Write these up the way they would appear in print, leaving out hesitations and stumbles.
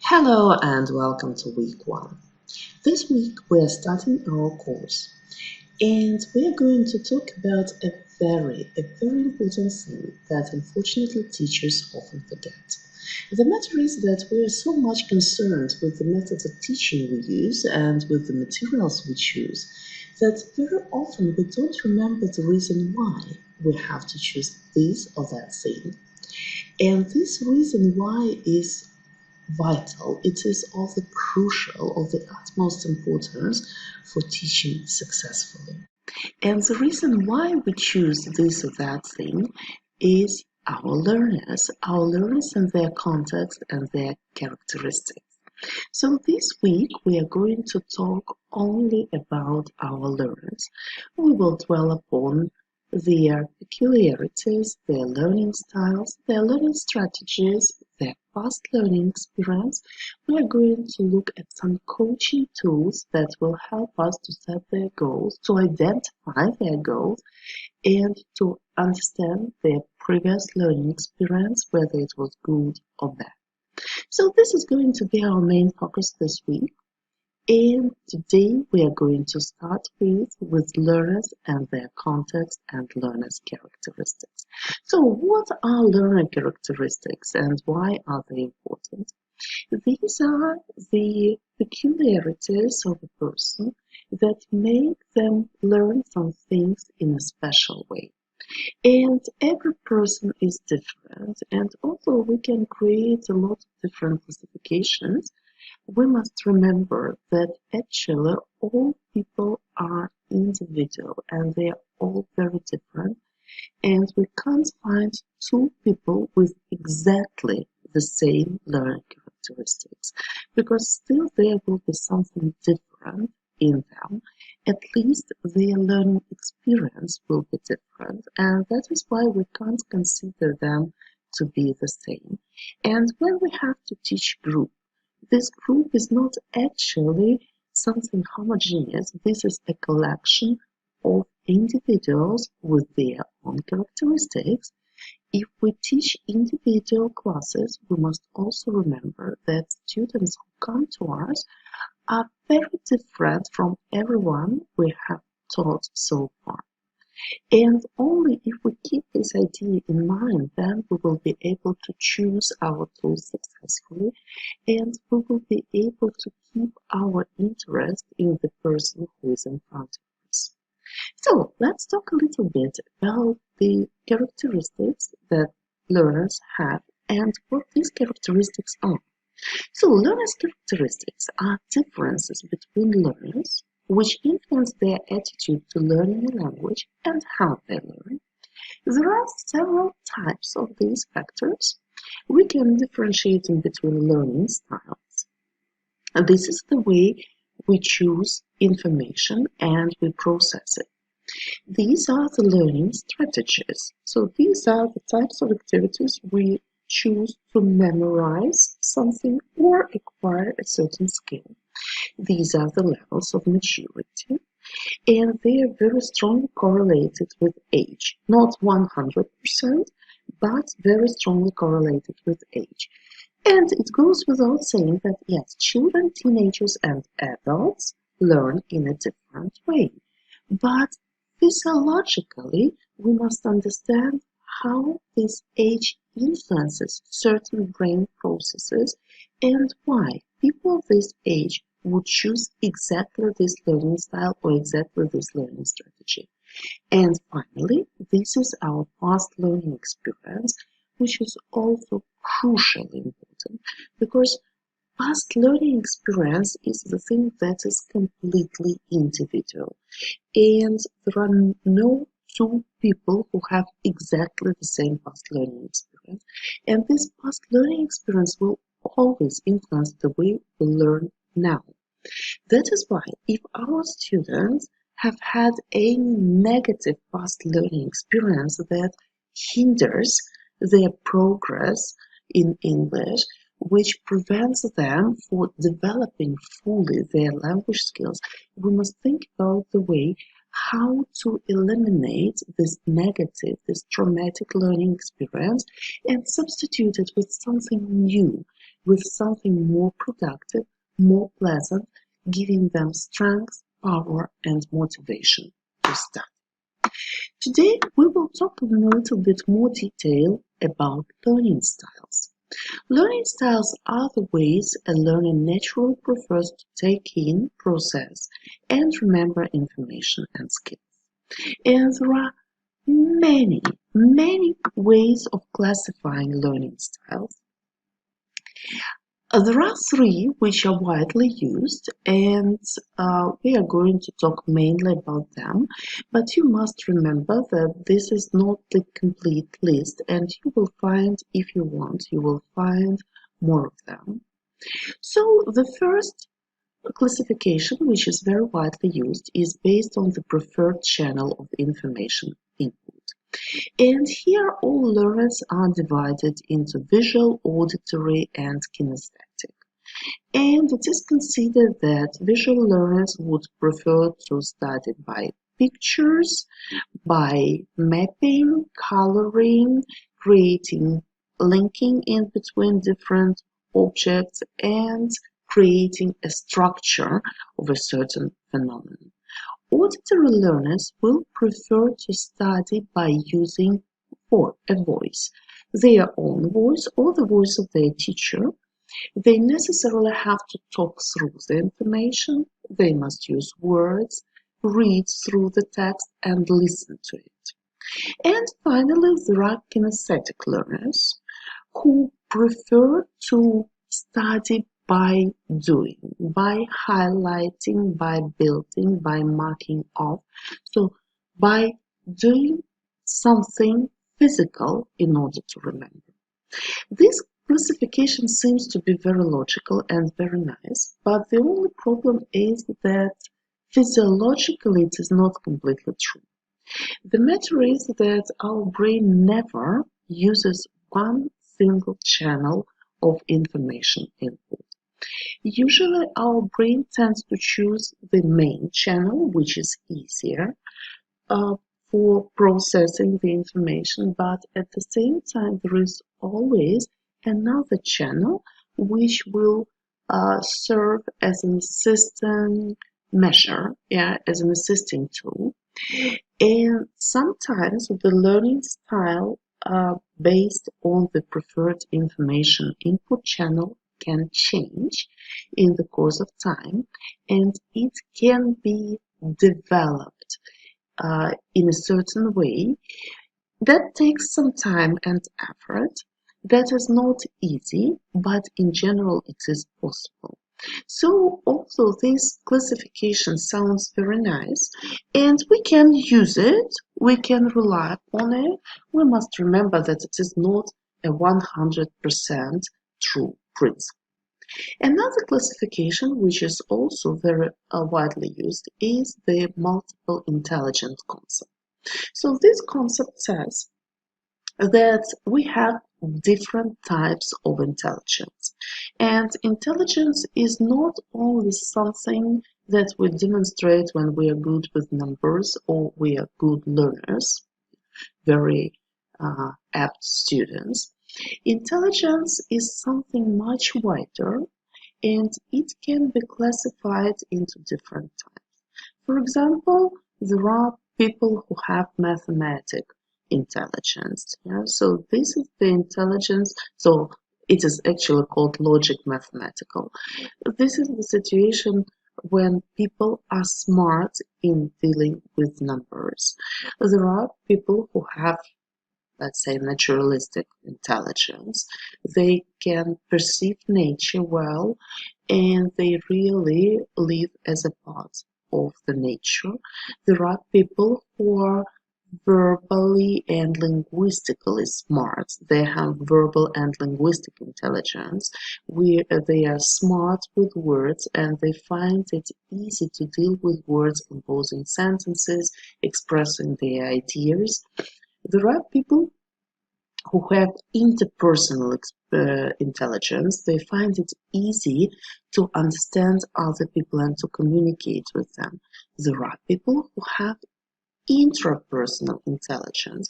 Hello and welcome to week 1. This week we are starting our course and we are going to talk about a very important thing that unfortunately teachers often forget. The matter is that we are so much concerned with the methods of teaching we use and with the materials we choose that very often we don't remember the reason why we have to choose this or that thing. And this reason why is vital. It is of the crucial, of the utmost importance for teaching successfully. And the reason why we choose this or that thing is our learners and their context and their characteristics. So this week we are going to talk only about our learners. We will dwell upon their peculiarities, their learning styles, their learning strategies, their past learning experience. We are going to look at some coaching tools that will help us to set their goals, to identify their goals, and to understand their previous learning experience, whether it was good or bad. So this is going to be our main focus this week. And today we are going to start with learners and their context and learners' characteristics. So what are learner characteristics and why are they important? These are the peculiarities of a person that make them learn some things in a special way. And every person is different, and although we can create a lot of different classifications, we must remember that actually all people are individual and they are all very different, and we can't find two people with exactly the same learning characteristics because still there will be something different in them. At least their learning experience will be different, and that is why we can't consider them to be the same. And when we have to teach group, this group is not actually something homogeneous. This is a collection of individuals with their own characteristics. If we teach individual classes, we must also remember that students who come to us are very different from everyone we have taught so far. And only if we keep this idea in mind, then we will be able to choose our tools successfully, and we will be able to keep our interest in the person who is in front of us. So let's talk a little bit about the characteristics that learners have and what these characteristics are. So learners' characteristics are differences between learners which influence their attitude to learning a language and how they learn. There are several types of these factors. We can differentiate in between learning styles. This is the way we choose information and we process it. These are the learning strategies. So these are the types of activities we choose to memorize something or acquire a certain skill. These are the levels of maturity, and they are very strongly correlated with age. Not 100%, but very strongly correlated with age. And it goes without saying that yes, children, teenagers, and adults learn in a different way. But physiologically, we must understand how this age influences certain brain processes and why people of this age would choose exactly this learning style or exactly this learning strategy. And finally, this is our past learning experience, which is also crucially important because past learning experience is the thing that is completely individual. And there are no two people who have exactly the same past learning experience. And this past learning experience will always influence the way we learn now. That is why if our students have had a negative past learning experience that hinders their progress in English, which prevents them from developing fully their language skills, we must think about the way how to eliminate this negative, this traumatic learning experience and substitute it with something new, with something more productive, more pleasant, giving them strength, power, and motivation to study. Today, we will talk in a little bit more detail about learning styles. Learning styles are the ways a learner naturally prefers to take in, process, and remember information and skills. And there are many ways of classifying learning styles. There are three which are widely used, and we are going to talk mainly about them. But you must remember that this is not the complete list, and you will find, if you want, you will find more of them. So the first classification, which is very widely used, is based on the preferred channel of information input. And here all learners are divided into visual, auditory, and kinesthetic. And it is considered that visual learners would prefer to study by pictures, by mapping, coloring, creating, linking in between different objects, and creating a structure of a certain phenomenon. Auditory learners will prefer to study by using a voice, their own voice or the voice of their teacher. They necessarily have to talk through the information, they must use words, read through the text, and listen to it. And finally, there are kinesthetic learners who prefer to study by doing, by highlighting, by building, by marking off. So by doing something physical in order to remember. This classification seems to be very logical and very nice, but the only problem is that physiologically it is not completely true. The matter is that our brain never uses one single channel of information input. Usually our brain tends to choose the main channel, which is easier for processing the information, but at the same time there is always another channel which will serve as an assistant measure, as an assisting tool. And sometimes the learning style based on the preferred information input channel can change in the course of time, and it can be developed in a certain way. That takes some time and effort. That is not easy, but in general it is possible. So although this classification sounds very nice and we can use it, we can rely upon it, we must remember that it is not a 100% true principle. Another classification, which is also very widely used, is the multiple intelligence concept. So this concept says that we have different types of intelligence. And intelligence is not only something that we demonstrate when we are good with numbers or we are good learners, very apt students. Intelligence is something much wider, and it can be classified into different types. For example, there are people who have mathematical intelligence. So this is the intelligence, so it is actually called logic mathematical. This is the situation when people are smart in dealing with numbers. There are people who have, let's say, naturalistic intelligence. They can perceive nature well, and they really live as a part of the nature. There are people who are verbally and linguistically smart. They have verbal and linguistic intelligence. They are smart with words, and they find it easy to deal with words, composing sentences, expressing their ideas. There are people who have interpersonal intelligence. They find it easy to understand other people and to communicate with them. There are people who have intrapersonal intelligence.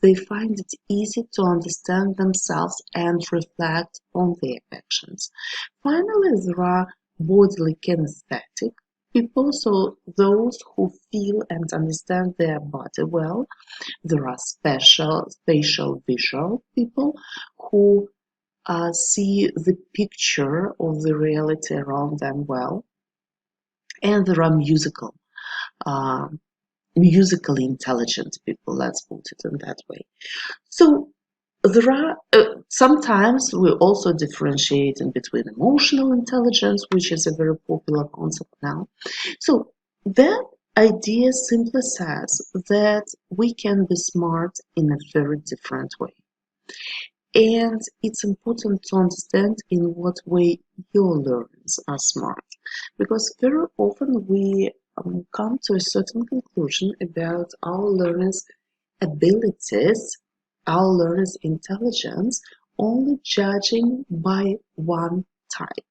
They find it easy to understand themselves and reflect on their actions. Finally, there are bodily kinesthetic people, so those who feel and understand their body well. There are spatial visual people who see the picture of the reality around them well. And there are uh, musically intelligent people, let's put it in that way. So there are sometimes we also differentiate in between emotional intelligence, which is a very popular concept now. So that idea simply says that we can be smart in a very different way. And it's important to understand in what way your learners are smart. Because very often we come to a certain conclusion about our learners' abilities, our learners' intelligence, only judging by one type.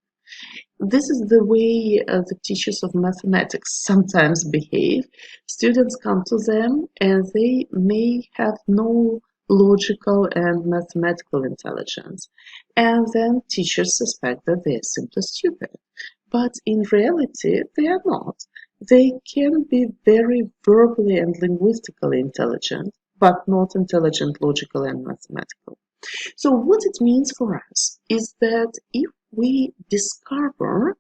This is the way the teachers of mathematics sometimes behave. Students come to them and they may have no logical and mathematical intelligence. And then teachers suspect that they are simply stupid. But in reality, they are not. They can be very verbally and linguistically intelligent, but not intelligent, logical, and mathematical. So what it means for us is that if we discover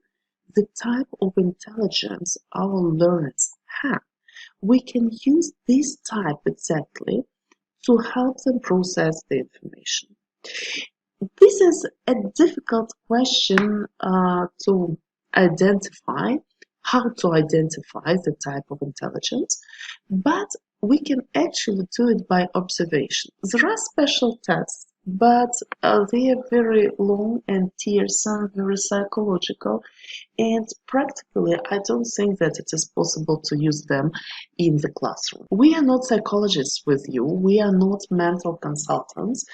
the type of intelligence our learners have, we can use this type exactly to help them process the information. This is a difficult question to identify, how to identify the type of intelligence, but we can actually do it by observation. There are special tests, but they are very long and tiresome, very psychological, and practically, I don't think that it is possible to use them in the classroom. We are not psychologists with you. We are not mental consultants.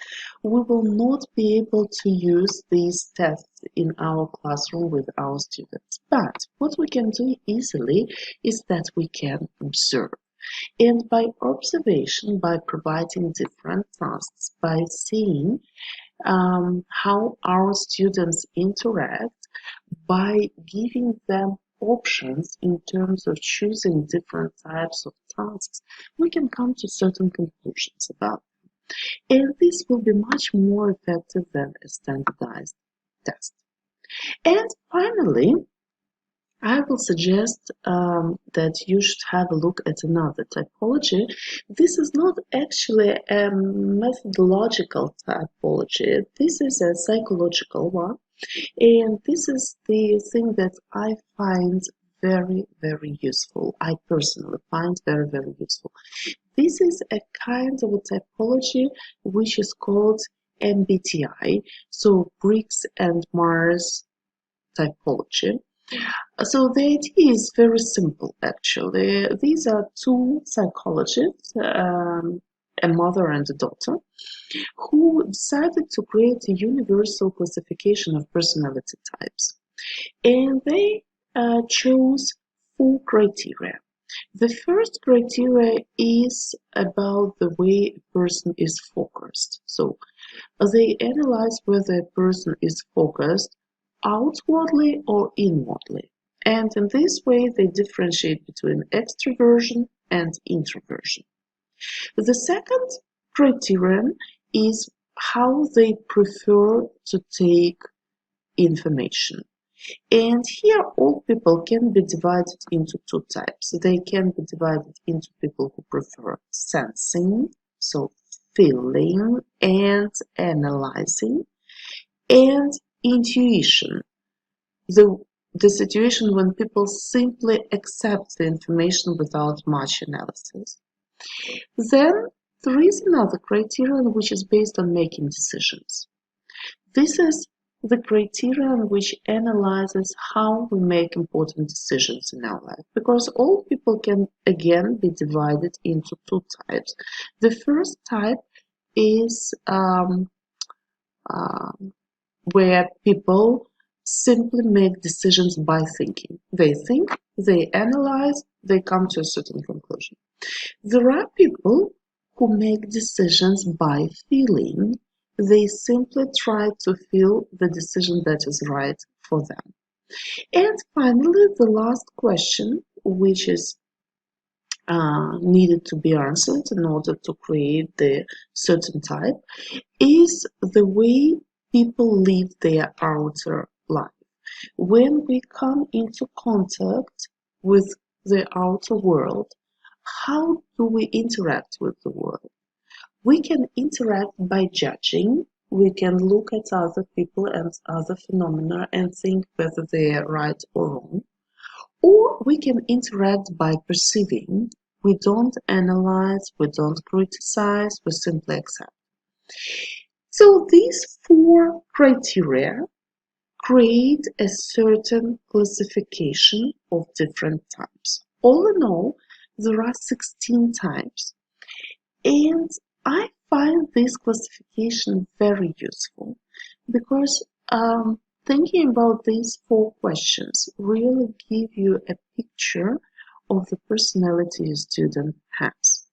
We will not be able to use these tests in our classroom with our students. But what we can do easily is that we can observe. And by observation, by providing different tasks, by seeing how our students interact, by giving them options in terms of choosing different types of tasks, we can come to certain conclusions about them. And this will be much more effective than a standardized test. And finally, I will suggest that you should have a look at another typology. This is not actually a methodological typology. This is a psychological one. And this is the thing that I find very, very useful. I personally find very, very useful. This is a kind of a typology which is called MBTI, so Briggs and Myers typology. So the idea is very simple, actually. These are two psychologists, a mother and a daughter, who decided to create a universal classification of personality types. And they chose four criteria. The first criteria is about the way a person is focused. So they analyze whether a person is focused outwardly or inwardly. And in this way, they differentiate between extroversion and introversion. The second criterion is how they prefer to take information. And here all people can be divided into two types. They can be divided into people who prefer sensing, so feeling and analyzing, and intuition, the situation when people simply accept the information without much analysis. Then there is another criterion which is based on making decisions. This is the criterion which analyzes how we make important decisions in our life, because all people can again be divided into two types. The first type is where people simply make decisions by thinking. They think, they analyze, they come to a certain conclusion. There are people who make decisions by feeling. They simply try to feel the decision that is right for them. And finally, the last question, which is needed to be answered in order to create the certain type, is the way people live their outer life. When we come into contact with the outer world, how do we interact with the world? We can interact by judging. We can look at other people and other phenomena and think whether they are right or wrong. Or we can interact by perceiving. We don't analyze, we don't criticize, we simply accept. So these four criteria create a certain classification of different types. All in all, there are 16 types. And I find this classification very useful because thinking about these four questions really give you a picture of the personality a student has.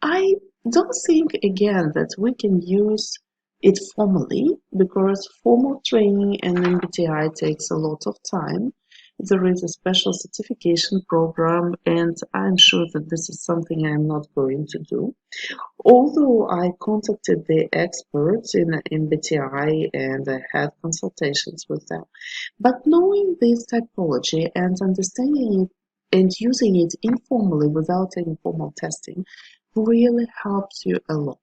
I don't think again that we can use it formally because formal training and MBTI takes a lot of time. There is a special certification program, and I'm sure that this is something I'm not going to do. Although I contacted the experts in MBTI and I had consultations with them, but knowing this typology and understanding it and using it informally without any formal testing really helps you a lot.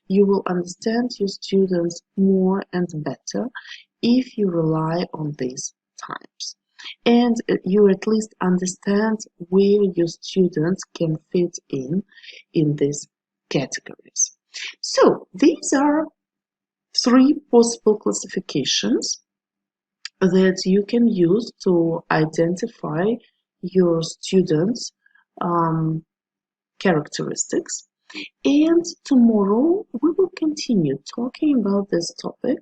You will understand your students more and better if you rely on these types. And you at least understand where your students can fit in these categories. So these are three possible classifications that you can use to identify your students' characteristics. And tomorrow we will continue talking about this topic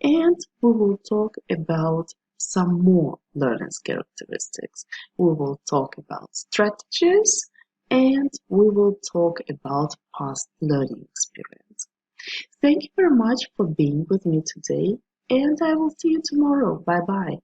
and we will talk about some more learners' characteristics. We will talk about strategies and we will talk about past learning experience. Thank you very much for being with me today and I will see you tomorrow. Bye bye.